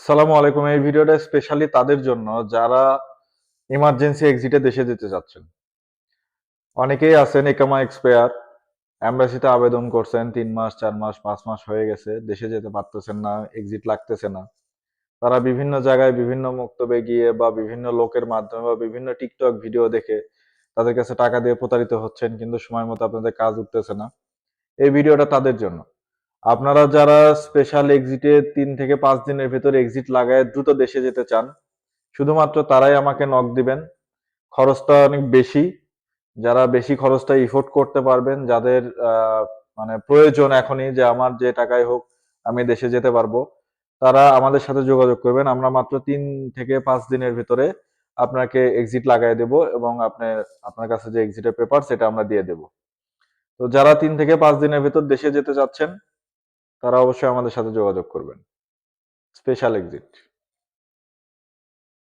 আসসালামু আলাইকুম। এই ভিডিওটা স্পেশালি তাদের জন্য যারা ইমার্জেন্সি এক্সিটে দেশে যেতে চাচ্ছেন। অনেকেই আছেন একামা এক্সপায়ার, এমবাসিতে আবেদন করছেন ৩ মাস, ৪ মাস, ৫ মাস হয়ে গেছে। দেশে যেতে পারতেছেন না, এক্সিট লাগতেছে না। তারা বিভিন্ন জায়গায় বিভিন্ন মক্তবে গিয়ে বা বিভিন্ন লোকের মাধ্যমে বা বিভিন্ন টিকটক ভিডিও দেখে তাদের কাছে টাকা দিয়ে প্রতারিত হচ্ছেন, কিন্তু সময় মতো আপনাদের কাজ উঠতেছে না। এই ভিডিওটা তাদের জন্য। আপনারা যারা স্পেশাল এক্সিটে ৩ থেকে ৫ দিনের ভেতরে এক্সিট লাগায় দ্রুত দেশে যেতে চান, শুধুমাত্র তারাই আমাকে নক দিবেন। খরচটা অনেক বেশি। যারা বেশি খরচটা ইফোর্ড করতে পারবেন, যাদের মানে প্রয়োজন এখনই যে আমার যে টাকায় হোক আমি দেশে যেতে পারবো, তারা আমাদের সাথে যোগাযোগ করবেন। আমরা মাত্র ৩ থেকে ৫ দিনের ভিতরে আপনাকে এক্সিট লাগাই দেব এবং আপনার কাছে যে এক্সিটের পেপার সেটা আমরা দিয়ে দেব। তো যারা ৩ থেকে ৫ দিনের ভেতর দেশে যেতে চাচ্ছেন, তারা অবশ্যই আমাদের সাথে যোগাযোগ করবেন। Special exit.